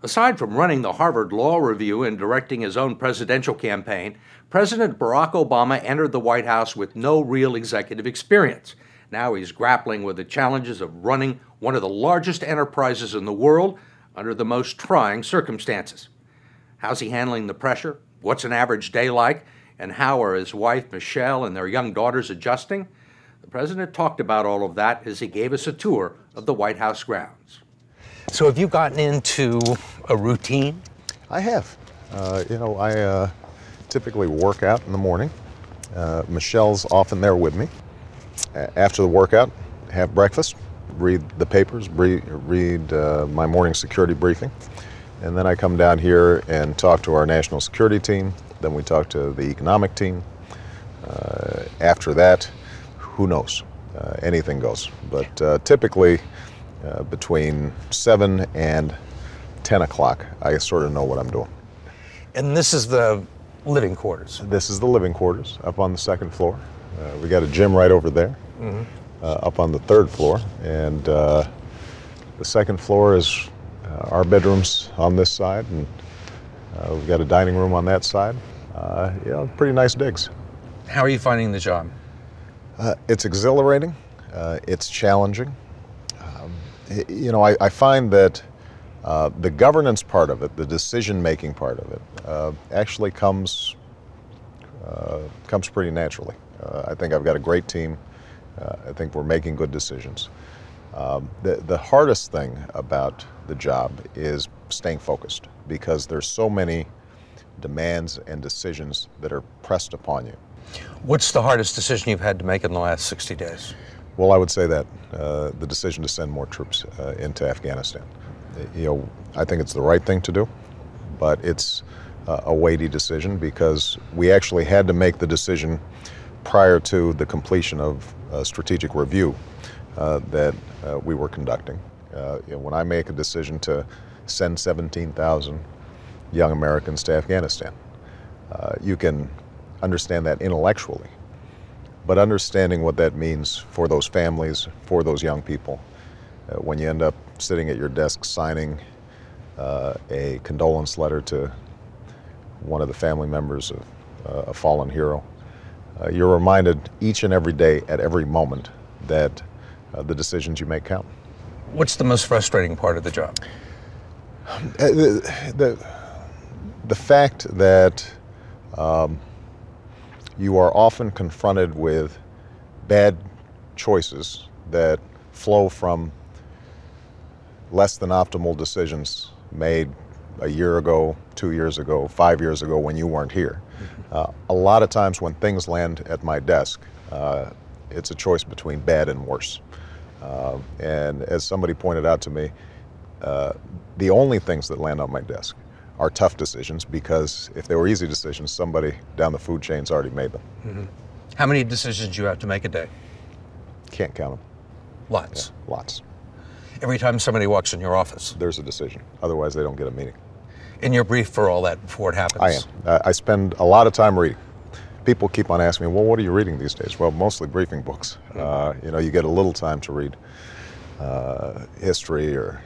Aside from running the Harvard Law Review and directing his own presidential campaign, President Barack Obama entered the White House with no real executive experience. Now he's grappling with the challenges of running one of the largest enterprises in the world under the most trying circumstances. How's he handling the pressure? What's an average day like? And how are his wife, Michelle, and their young daughters adjusting? The president talked about all of that as he gave us a tour of the White House grounds. So have you gotten into a routine? I have. I typically work out in the morning. Michelle's often there with me. After the workout, have breakfast, read the papers, read my morning security briefing, and then I come down here and talk to our national security team. Then we talk to the economic team. After that, who knows? Anything goes. But typically, between 7 and 10 o'clock, I sort of know what I'm doing. And this is the living quarters? This is the living quarters up on the second floor. We got a gym right over there, up on the third floor. And the second floor is our bedrooms on this side, and we've got a dining room on that side. Pretty nice digs. How are you finding the job? It's exhilarating. It's challenging. I find that the governance part of it, the decision-making part of it, actually comes pretty naturally. I think I've got a great team. I think we're making good decisions. The hardest thing about the job is staying focused, because there's so many demands and decisions that are pressed upon you. What's the hardest decision you've had to make in the last 60 days? Well, I would say that the decision to send more troops into Afghanistan. I think it's the right thing to do, but it's a weighty decision, because we actually had to make the decision prior to the completion of a strategic review that we were conducting. When I make a decision to send 17,000 young Americans to Afghanistan, you can understand that intellectually, but understanding what that means for those families, for those young people, when you end up sitting at your desk signing a condolence letter to one of the family members of a fallen hero, you're reminded each and every day, at every moment, that the decisions you make count. What's the most frustrating part of the job? The fact that you are often confronted with bad choices that flow from less than optimal decisions made a year ago, 2 years ago, 5 years ago, when you weren't here. A lot of times when things land at my desk, it's a choice between bad and worse. And as somebody pointed out to me, the only things that land on my desk are tough decisions, because if they were easy decisions, somebody down the food chain's already made them. How many decisions do you have to make a day? Can't count them. Lots. Yeah, lots. Every time somebody walks in your office? There's a decision. Otherwise, they don't get a meeting. And you're briefed for all that before it happens? I am. I spend a lot of time reading. People keep on asking me, well, what are you reading these days? Well, mostly briefing books. You get a little time to read history or,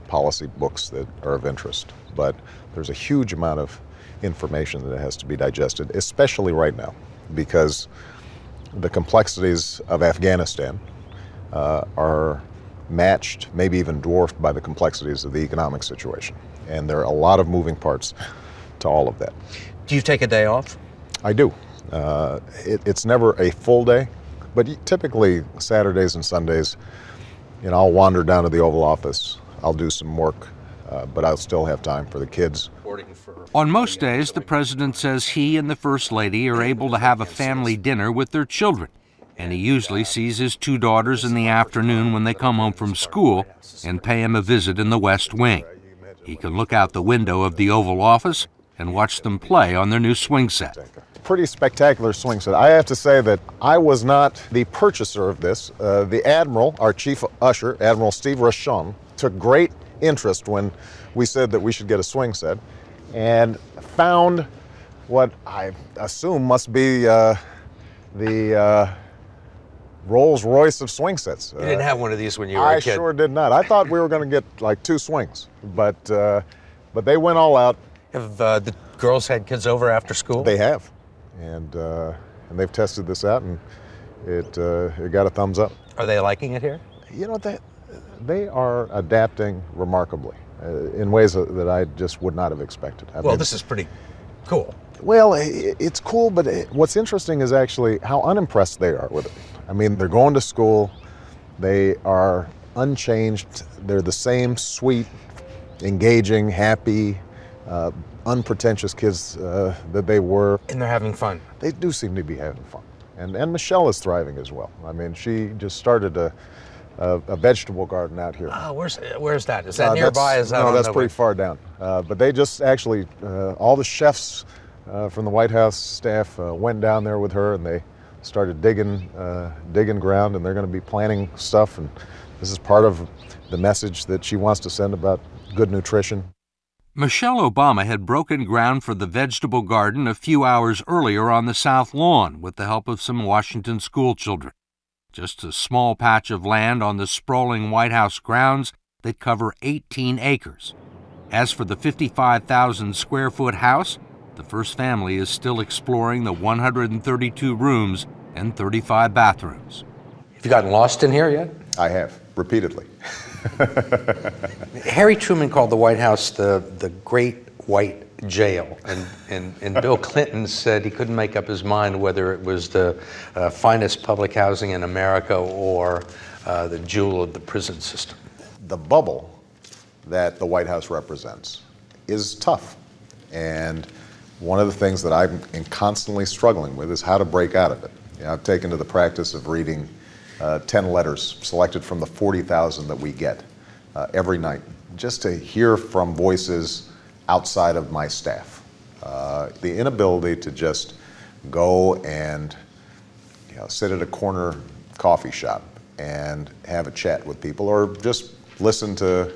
policy books that are of interest. But there's a huge amount of information that has to be digested, especially right now, because the complexities of Afghanistan are matched, maybe even dwarfed, by the complexities of the economic situation. And there are a lot of moving parts to all of that. Do you take a day off? I do. It's never a full day, but typically Saturdays and Sundays, I'll wander down to the Oval Office. I'll do some work, but I'll still have time for the kids. On most days, the president says he and the First Lady are able to have a family dinner with their children, and he usually sees his two daughters in the afternoon when they come home from school and pay him a visit in the West Wing. He can look out the window of the Oval Office and watch them play on their new swing set. Pretty spectacular swing set. I have to say that I was not the purchaser of this. The Admiral, our chief usher, Admiral Steve Kroft, took great interest when we said that we should get a swing set, and found what I assume must be the Rolls Royce of swing sets. You didn't have one of these when you were a kid. I sure did not. I thought we were going to get like 2 swings, but they went all out. Have the girls had kids over after school? They have, and they've tested this out, and it got a thumbs up. Are they liking it here? You know, they are adapting remarkably in ways that I just would not have expected. I mean, this is pretty cool. Well, it's cool, but what's interesting is actually how unimpressed they are with it. I mean, they're going to school, they are unchanged, they're the same sweet, engaging, happy, unpretentious kids that they were. And they're having fun. They do seem to be having fun. And Michelle is thriving as well. I mean, she just started a vegetable garden out here. Oh, where's that? Is that nearby? No, that's pretty far down. But they just actually, all the chefs from the White House staff went down there with her, and they started digging ground, and they're going to be planting stuff. And this is part of the message that she wants to send about good nutrition. Michelle Obama had broken ground for the vegetable garden a few hours earlier on the South Lawn with the help of some Washington school children. Just a small patch of land on the sprawling White House grounds that cover 18 acres. As for the 55,000 square foot house, the first family is still exploring the 132 rooms and 35 bathrooms. Have you gotten lost in here yet? I have, repeatedly. Harry Truman called the White House the Great White Jail, and Bill Clinton said he couldn't make up his mind whether it was the finest public housing in America or the jewel of the prison system. The bubble that the White House represents is tough, and one of the things that I'm constantly struggling with is how to break out of it. You know, I've taken to the practice of reading 10 letters selected from the 40,000 that we get every night, just to hear from voices outside of my staff. The inability to just go and sit at a corner coffee shop and have a chat with people, or just listen to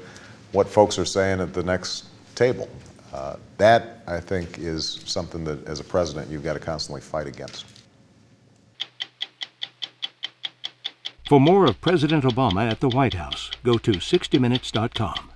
what folks are saying at the next table. That, I think, is something that, as a president, you've got to constantly fight against. For more of President Obama at the White House, go to 60minutes.com.